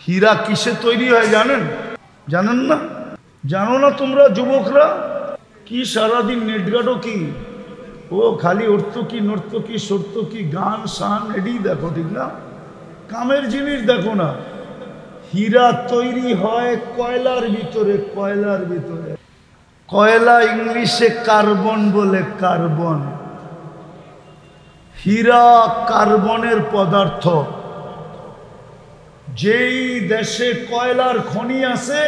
হীরা কিসে তৈরি হয় জানেন? জানেন না? জানো না তোমরা যুবকরা? কি সারাদিন নেটগাটো কি, ও খালি অর্থকি নর্তকি সর্তকি গান শান এডি দেখো, ঠিক না? কামের জিনিস দেখো না। হীরা তৈরি হয় কয়লার ভিতরে, কয়লার ভিতরে। কয়লা ইংলিশে কার্বন বলে, কার্বন। হীরা কার্বনের পদার্থ। যেই দেশে কয়লার খনি আছে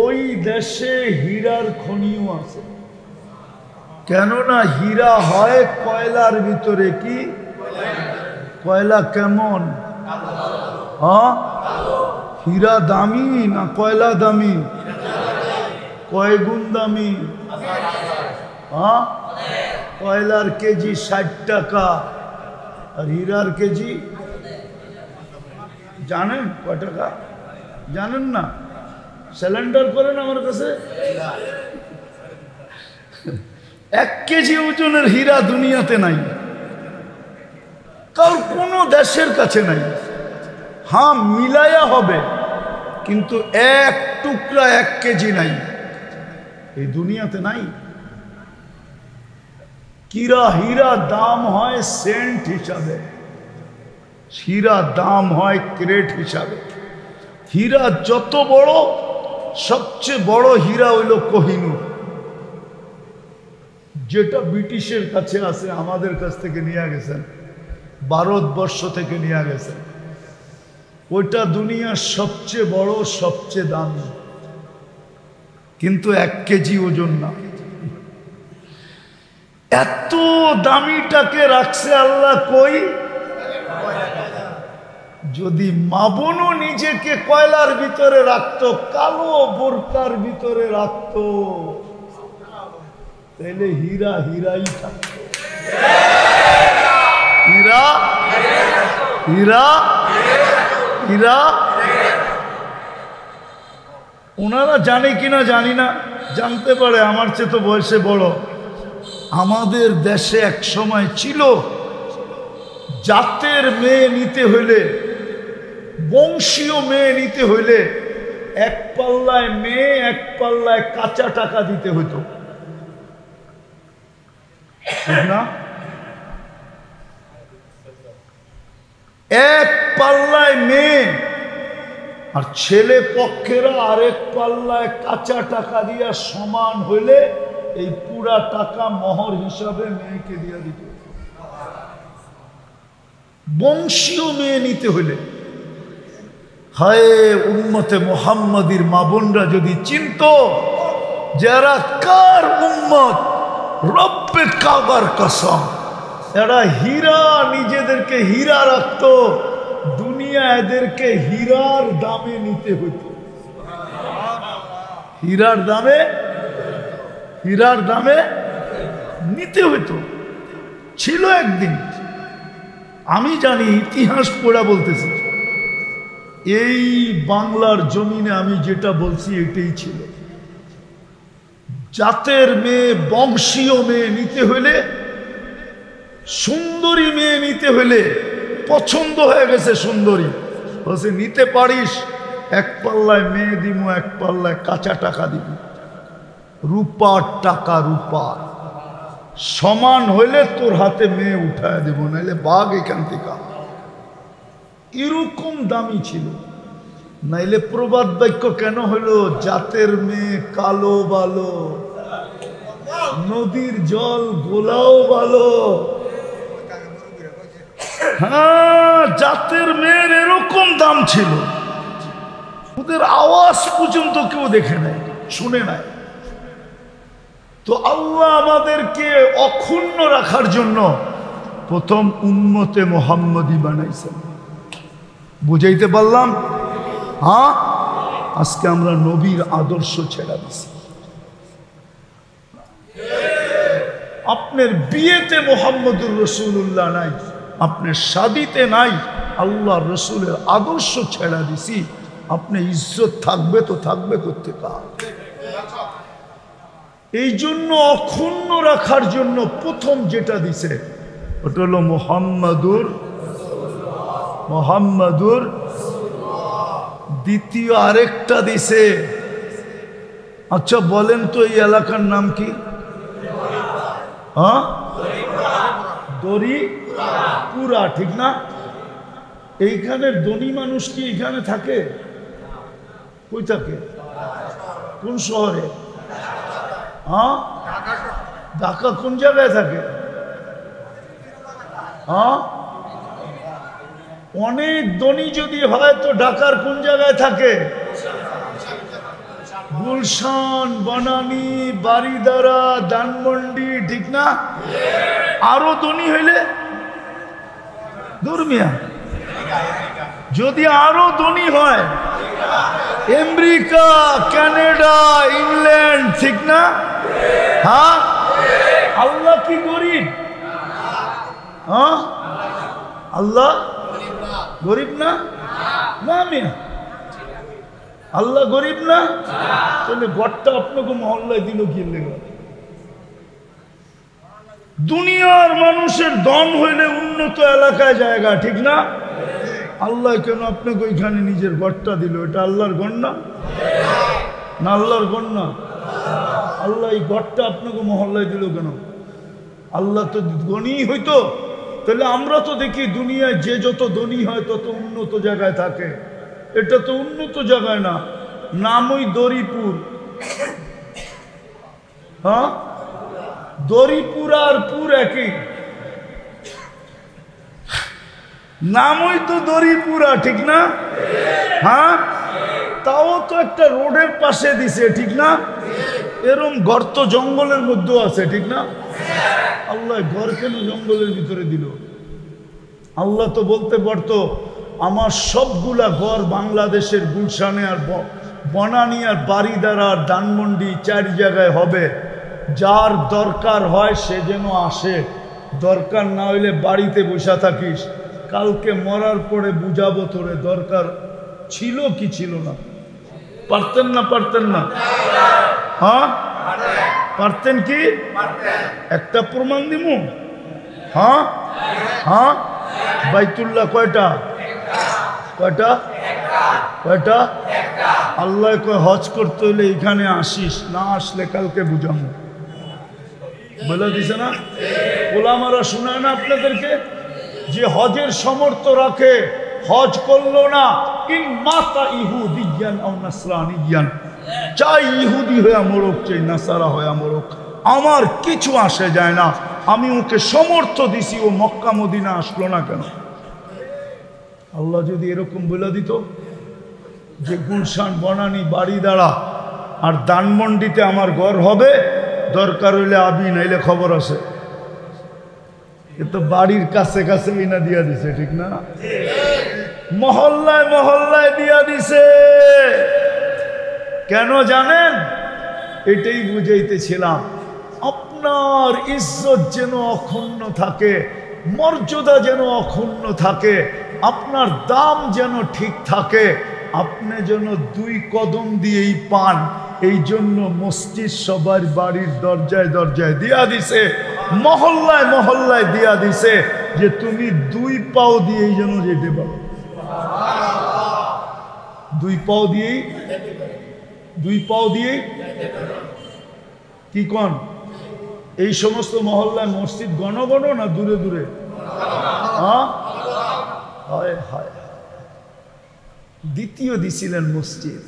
ওই দেশে হীরার খনিও আছে। কেননা হীরা হয় কয়লার ভিতরে। কি কয়লা কেমন? হ্যাঁ, হীরা দামি না কয়লা দামি? কয় গুণ দামি? হ্যাঁ, কয়লার কেজি 60 টাকা আর হীরার কেজি জানেন কয় টাকা? জানেন না? সিলিন্ডার করেন আমার কাছে। 1 কেজি ওজনের হীরা দুনিয়াতে নাই, কারণ কোনো দেশের কাছে নাই। হ্যাঁ, মিলায়া হবে, কিন্তু 1 টুকরা 1 কেজি নাই, এই দুনিয়াতে নাই। হীরা দাম হয় সেন্ট হিসাবে, হীরা দাম হয় ক্রেট হিসাবে। হীরা যত বড়, সবচেয়ে বড় হীরা হইল কোহিনূর, যেটা ব্রিটিশের কাছে আছে, আমাদের কাছ থেকে নিয়ে গেছেন, ভারতবর্ষ থেকে নিয়ে গেছেন। ওইটা দুনিয়ার সবচেয়ে বড়, সবচেয়ে দামি, কিন্তু 1 কেজি ওজন না। এত দামিটাকে রাখছে আল্লাহ কই? যদি মা বোনও নিজেকে কয়লার ভিতরে রাখতো, কালো বোরকার ভিতরে রাখতো, তাহলে হীরা হীরাই থাকতো। হীরা হীরা হীরা। ওনারা জানে কিনা জানি না, জানতে পারে, আমার চেয়ে তো বয়সে বড়। আমাদের দেশে এক সময় ছিল, জাতের মেয়ে নিতে হইলে, বংশীয় মেয়ে নিতে হইলে 1 পাল্লায় মেয়ে 1 পাল্লায় কাঁচা টাকা দিতে হতো, ঠিক না? 1 পাল্লায় মেয়ে, আর ছেলে পক্ষেরা আরেক পাল্লায় কাঁচা টাকা দিয়া সমান হইলে এই পুরা টাকা মোহর হিসাবে মেয়েকে দিয়া দিত। বংশীয় মেয়ে নিতে হইলে। হায় উম্মতে মুহাম্মাদির মা বোনরা যদি চিনত যারা কার উম্মত, রব্বে কাবার কসম, এরা হীরা, নিজেদেরকে হীরা রাখত, দুনিয়া এদেরকে হীরার দামে নিতে হইত। হীরার দামে, হীরার দামে নিতে হইতো। ছিল একদিন, আমি জানি, ইতিহাস পড়া বলতেছি, এই বাংলার জমিনে আমি যেটা বলছি এটাই ছিল। জাতের মেয়ে, বংশীয় মেয়ে নিতে হইলে, সুন্দরী মেয়ে নিতে হইলে, পছন্দ হয়ে গেছে সুন্দরী, বলছে নিতে পারিস, 1 পাল্লায় মেয়ে দিব, 1 পাল্লায় কাঁচা টাকা দিব। রূপার টাকা, রূপার সমান হইলে তোর হাতে মেয়ে উঠায় দেব, নাইলে বাঘ এখান থেকে। এরকম দামি ছিল। নাইলে প্রবাদ বাক্য কেন হলো? জাতের মেয়ে কালো ভালো, নদীর জল গোলাও ভালো। হ্যাঁ, জাতের মেয়ের এরকম দাম ছিল, ওদের আওয়াজ পর্যন্ত কেউ দেখে নাই, শুনে নাই। তো আল্লাহ আমাদেরকে অক্ষুণ্ণ রাখার জন্য প্রথম উম্মতে মুহাম্মদী বানাইছেন। বুঝাইতে পারলাম? হ্যাঁ, আজকে আমরা নবীর আদর্শ ছেড়ে দিছি। আপনার বিয়েতে মুহাম্মদুর রাসূলুল্লাহ নাই, আপনার শাদীতে নাই, আল্লাহ রসুলের আদর্শ ছেড়ে দিছি। আপনি ইজ্জত থাকবে তো থাকবে করতে কার? এই জন্য অক্ষুণ্ণ রাখার জন্য প্রথম যেটা দিছে ওটা হলো মুহাম্মাদুর দ্বিতীয় আরেকটা দিছে। আচ্ছা বলেন তো এই এলাকার নাম কি? হ্যাঁ, দড়িপুরা, ঠিক না? এইখানের ধনী মানুষ কি এখানে থাকে? কই থাকে? কোন শহরে? হ্যাঁ, ঢাকা কোন জায়গায় থাকে? হ্যাঁ, অনেক ধনী যদি হয় তো ঢাকার কোন জায়গায় থাকে? গুলশান, বনানী, বারিধারা, ধানমন্ডি, ঠিক না? আরো ধনী হইলে দুর্মিয়া, যদি আরো ধনী হয় আমেরিকা, কানাডা, ইংল্যান্ড, ঠিক না? হ্যাঁ, আল্লাহ কি গরিব? হ্যাঁ, আল্লাহ গরিব না? না মিয়া, আল্লাহ গরিব না? তাহলে ঘরটা আপনাকে মহল্লায় দিল কি লেগে? দুনিয়ার মানুষের ধন হইলে উন্নত এলাকায় জায়গা, ঠিক না? আল্লাহ কেন আপনাকে ওইখানে নিজের ঘরটা দিল? এটা আল্লাহর গণ না? না আল্লাহর গণ না? আল্লাহ এই ঘরটা আপনাকে মহল্লায় দিল কেন? আল্লাহ তো গণী হইতো। তাহলে আমরা তো দেখি দুনিয়ায় যে যত ধনী হয় তত উন্নত জায়গায় থাকে। এটা তো উন্নত জায়গায় না, নামই দড়িপুর। হ্যাঁ, দড়িপুর আর পুর একই, নামই তো দড়িপুরা, ঠিক না? হ্যাঁ, তাও তো একটা রোডের পাশে দিছে, ঠিক না? এরম ঘর তো জঙ্গলের মধ্যে আছে, ঠিক না? আল্লাহ ঘর কেন জঙ্গলের ভিতরে দিল? আল্লাহ তো বলতে পারতো আমার সবগুলা ঘর বাংলাদেশের গুলশানে আর বনানী আর বারিধারা আর ধানমন্ডি 4 জায়গায় হবে। যার দরকার হয় সে যেন আসে, দরকার না হইলে বাড়িতে বসে থাকিস। কালকে মরার পরে বুঝাবো তোরে দরকার ছিল কি ছিল না। পারতেন না? পারতেন না? হ্যাঁ, পারতেন কি? একটা প্রমাণ দিমু। হ্যাঁ হ্যাঁ, বাইতুল্লাহ কয়টা? কয়টা? কয়টা? আল্লাহ কয় হজ করতে হইলে এখানে আসিস, না আসলে কালকে বুঝাবো। বলে দিছে না? ওলামারা শোনায় না আপনাদেরকে যে হজের সামর্থ্য রাখে হজ করলো না, ইন মাতা ইহুদিয়ান আও নাসরানিয়ান, চাই ইহুদি হয়ে মরুক চাই নাসারা হয়ে মরুক, আমার কিছু আসে যায় না। আমি ওকে সামর্থ্য দিছি, ও মক্কা মদিনা আসলো না কেন? আল্লাহ যদি এরকম বলে দিত যে গুলশান, বনানী, বারিধারা আর ধানমন্ডিতে আমার ঘর হবে, দরকার হইলে আবি, নাইলে খবর আছে। এ তো বাড়ির কাছে কাছে ইনা দিয়া দিছে, ঠিক না? মহল্লায় মহল্লায় দিয়া দিছে। কেন জানেন? এটাই বুঝাইতেছিলাম, আপনার ইজ্জত যেন অক্ষুণ্ণ থাকে, মর্যাদা যেন অক্ষুণ্ণ থাকে, আপনার দাম যেন ঠিক থাকে, আপনি যেন 2 কদম দিয়েই পান। এই জন্য মসজিদ সবার বাড়ির দরজায় দরজায় দিয়া দিছে, মহল্লায় মহল্লায় দিয়া দিছে যে তুমি 2 পাও দিয়েই যেন যেতে পারো। 2 পাও দিয়েই, 2 পাও দিয়েই কি কন? এই সমস্ত মহল্লায় মসজিদ ঘন ঘন না দূরে দূরে? হ্যাঁ, হায় হায়, দ্বিতীয় দিছিলেন মসজিদ।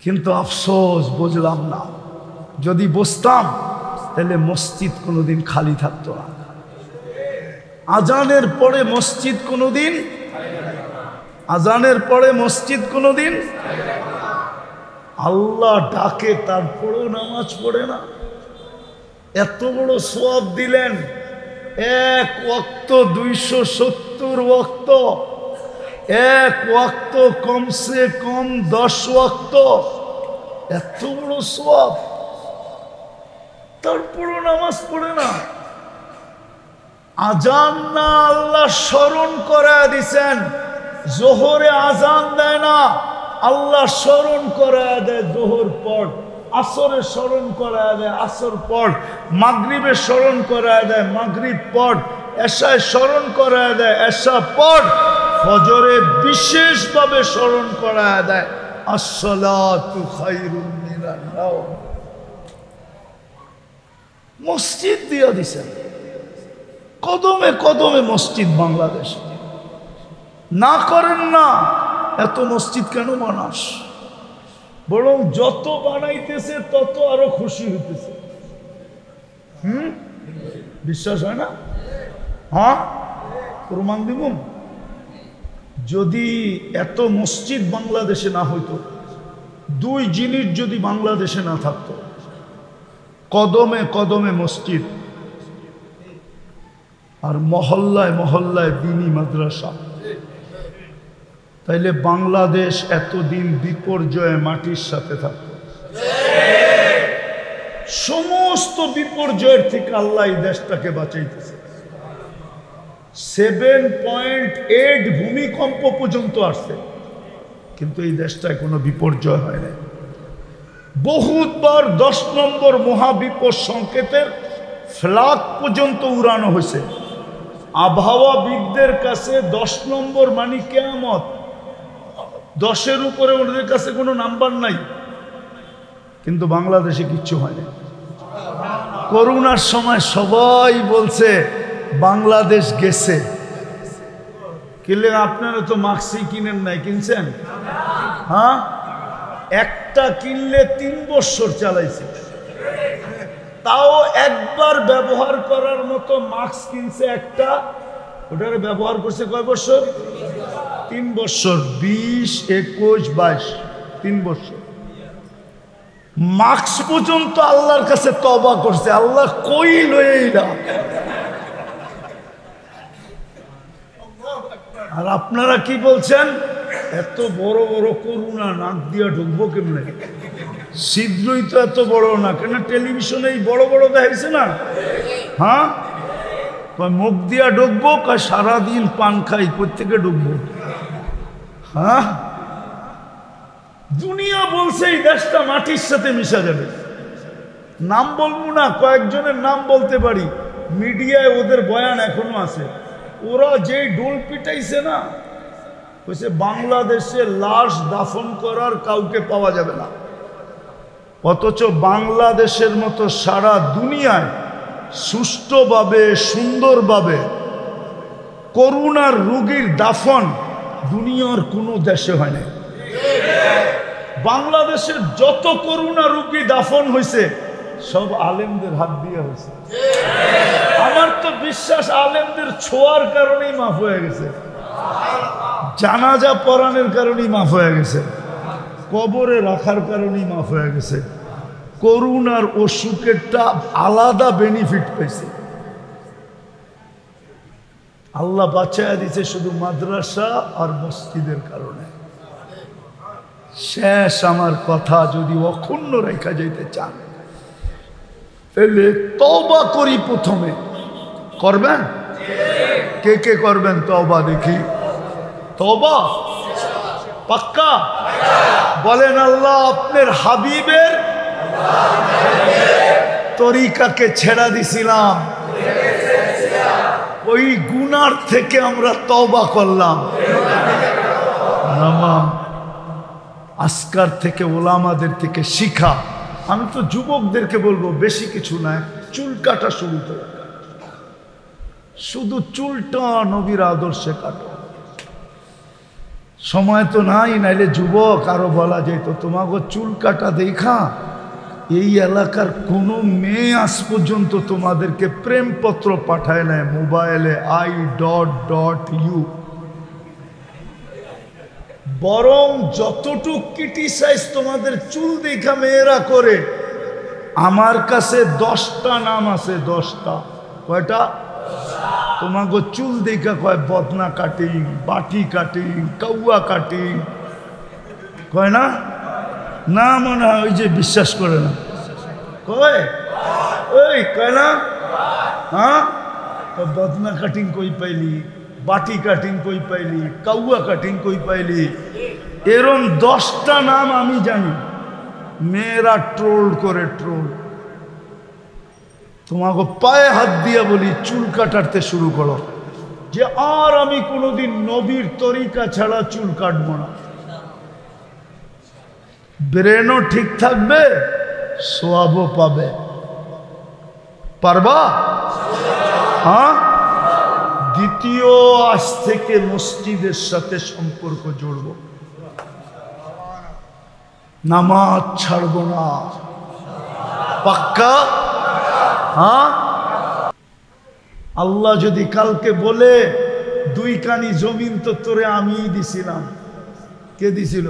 কিন্তু আফসোস বুঝলাম না, যদি বসতাম তাহলে মসজিদ কোনোদিন খালি থাকতো না। আজানের পরে মসজিদ কোনোদিন, আজানের পরে মসজিদ কোনোদিন, আল্লাহ ডাকে তারপরেও নামাজ পড়ে না। এত বড় সওয়াব দিলেন, 1 ওয়াক্ত 270 ওয়াক্ত, 1 ওয়াক্ত কমসে কম 10 ওয়াক্ত, এত বড় সওয়াব, তারপরও নামাজ পড়ে না। আজান না আল্লাহ স্মরণ করায় দিছেন, জোহরে আজান দেয় না, আল্লাহ স্মরণ করায় দেয় জোহর পর, আসরে স্মরণ করায় দেয় আসর পর, মাগরিবে স্মরণ করায় দেয় মাগরিব পর, এশায় স্মরণ করায় দেয় এশা পর, ফজরে বিশেষভাবে স্মরণ করায় দেয়, আসসালাতু খায়রুম মিনান নাওম। মসজিদ দিয়া দিছেন, কদমে কদমে মসজিদ বাংলাদেশে। না করেন না, এত মসজিদ কেন বানাস? বরং যত বানাইতেছে তত আরো খুশি হইতেছে। বিশ্বাস হয় না? হ্যাঁ, প্রমাণ দিব। যদি এত মসজিদ বাংলাদেশে না হইতো, দুই জিনিস যদি বাংলাদেশে না থাকতো, কদমে কদমে মসজিদ আর মহল্লায় মহল্লায় দ্বীনি মাদ্রাসা, তাইলে বাংলাদেশ এতদিন বিপর্যয়ে মাটির সাথে থাকত। সমস্ত বিপর্যয়ের থেকে আল্লাহ এই দেশটাকে বাঁচাইতেছে। 7.8 ভূমিকম্প পর্যন্ত আসছে, কিন্তু এই দেশটায় কোনো বিপর্যয় হয় না। বহুতবার 10 নম্বর মহাবিপদ সংকেতের ফ্ল্যাগ পর্যন্ত উড়ানো হয়েছে। আবহাওয়াবিদদের কাছে 10 নম্বর মানে কিয়ামত, 10-এর উপরে ওদের কাছে কোনো নাম্বার নাই, কিন্তু বাংলাদেশে কিচ্ছু হয় না। করোনার সময় সবাই বলছে বাংলাদেশ গেছে। কিনলে আপনারা তো মাস্কই কিনেন নাই, কিনছেন? হ্যাঁ, একটা কিনলে 3 বছর চালাইছে, তাও একবার ব্যবহার করার মতো মাস্ক কিনছে একটা, ওটারে ব্যবহার করছে কয় বছর? 3 বছর। 20, 21, 22, 3 বছর। মাস্ক পর্যন্ত আল্লাহর কাছে তওবা করছে, আল্লাহ কই লইই না। আর আপনারা কি বলছেন? এত বড় বড় করোনা, নাক দিয়া ঢুকবো কেমনে? ছিদ্রই তো এত বড় না, কেন টেলিভিশনে বড় বড় দেখাইছে না? হ্যাঁ, মুখ দিয়া ঢুকবো, সারাদিন পান খাই, কোত্থেকে ঢুকবো? হ্যাঁ, দুনিয়া বলছে এই দেশটা মাটির সাথে মিশা যাবে। নাম বলবো না, কয়েকজনের নাম বলতে পারি, মিডিয়ায় ওদের বয়ান এখনো আছে। ওরা যেই ডোল পিটাইছে না, বলছে বাংলাদেশে লাশ দাফন করার কাউকে পাওয়া যাবে না। অথচ বাংলাদেশের মতো সারা দুনিয়ায় সুষ্ঠুভাবে সুন্দরভাবে করোনার রোগীর দাফন দুনিয়ার কোনো দেশে হয় না। বাংলাদেশের যত করোনা রোগী দাফন হয়েছে সব আলেমদের হাত দিয়ে হয়েছে। আমার তো বিশ্বাস আলেমদের ছোঁয়ার কারণেই মাফ হয়ে গেছে, জানাজা পড়ানোর কারণেই মাফ হয়ে গেছে, কবরে রাখার কারণেই মাফ হয়ে গেছে। করোনার অসুখেরটা আলাদা বেনিফিট পেয়েছে। আল্লাহ বাঁচাইয়া দিছে শুধু মাদ্রাসা আর মসজিদের কারণে। শেষ আমার কথা, যদি অক্ষুণ্ণ রেখা যাইতে চান তাহলে তওবা করি। প্রথমে করবেন? কে কে করবেন তওবা? দেখি তওবা পাক্কা বলেন। আল্লাহ আপনার হাবিবের তরিকাকে ছেড়া দিছিলাম, ওই গুনার থেকে আমরা তওবা করলাম। আজকার থেকে ওলামাদের থেকে শিখা। আমি তো যুবকদেরকে বলবো বেশি কিছু না, চুল কাটা শুরু করো, শুধু চুলটা নবীর আদর্শে কাটো। সময় তো নাই, নাইলে যুবক আরো বলা যেত তোমাকে চুল কাটা দেখা এই এলাকার কোনো মেয়ে আজ পর্যন্ত তোমাদেরকে প্রেমপত্র পাঠায় নাই মোবাইলে I.U। বরং যতটুক ক্রিটিসাইজ তোমাদের চুল দেখা মেয়েরা করে, আমার কাছে 10টা নাম আছে। 10টা। কয়টা? তোমাকে চুল দেখা কয় বদনা কাটিং, বাটি কাটিং, কাউয়া কাটিং, কয় না? না মনে হয় ওই যে বিশ্বাস করে না, কয় ওই কয় না? হ্যাঁ, বদনা কাটিং কই পাইলি, বাটি কাটিং কই পাইলি, কাউয়া কাটিং কই পাইলি, এরম 10টা নাম আমি জানি। মেয়েরা ট্রোল করে, ট্রোল। তোমাকে পায়ে হাত দিয়ে বলি চুল কাটাতে শুরু করো, যে আর আমি কোনোদিন নবীর তরিকা ছাড়া চুল কাটবো না। ব্রেনও ঠিক থাকবে, সোয়াবও পাবে। পারবা? হ্যাঁ। দ্বিতীয়, আজ থেকে মসজিদের সাথে সম্পর্ক জড়ব, নামাজ ছাড়ব না। পাক্কা? হ্যাঁ। আল্লাহ যদি কালকে বলে 2 কানি জমিন তো তোরে আমিই দিছিলাম, কে দিছিল?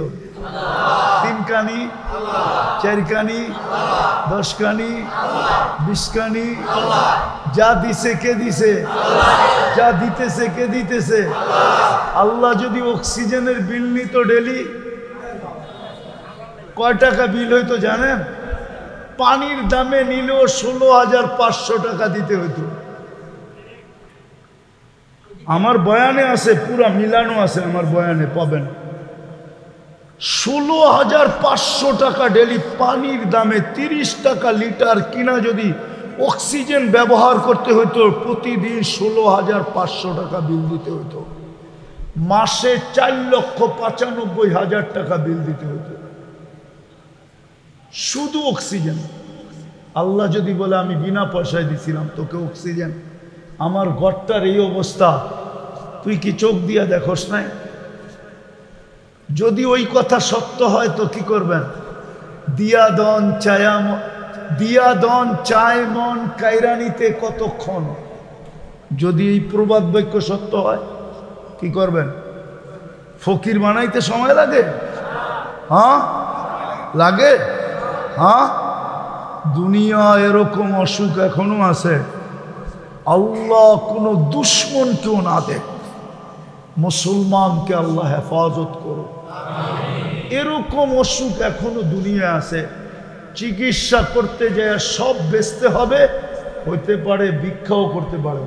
3 কানি, 4 কানি, 10 কানি, 20 কানি, যা দিছে কে দিছে? যা দিতেছে কে দিতেছে? আল্লাহ যদি অক্সিজেনের বিল নিত ডেলি, কয় টাকা বিল হইতো জানেন? পানির দামে নিলেও 16,500 টাকা দিতে হইতো। আমার বয়ানে আছে, পুরা মিলানো আছে আমার বয়ানে, পাবেন। 16,500 টাকা ডেলি পানির দামে 30 টাকা লিটার কিনা যদি অক্সিজেন ব্যবহার করতে হইতো, প্রতিদিন 16,500 টাকা বিল দিতে হইতো। মাসে 4,95,000 টাকা বিল দিতে হইতো শুধু অক্সিজেন। আল্লাহ যদি বলে আমি বিনা পয়সায় দিছিলাম তোকে অক্সিজেন, আমার ঘরটার এই অবস্থা, তুই কি চোখ দিয়া দেখোস নাই? যদি ওই কথা সত্য হয় তো কি করবেন? দিয়া দন চায় মন কায়রানিতে কতক্ষণ। যদি এই প্রবাদ বাক্য সত্য হয় কি করবেন? ফকির বানাইতে সময় লাগে? হ্যাঁ লাগে। হ্যাঁ। দুনিয়া এরকম অসুখ এখনো আছে, আল্লাহ কোনো দুশ্মনকেও না দেখ, মুসলমানকে আল্লাহ হেফাজত করো। এরকম অসুখ এখনো দুনিয়া আছে, চিকিৎসা করতে যায় সব বেচতে হবে, হইতে পারে ভিক্ষাও করতে পারে।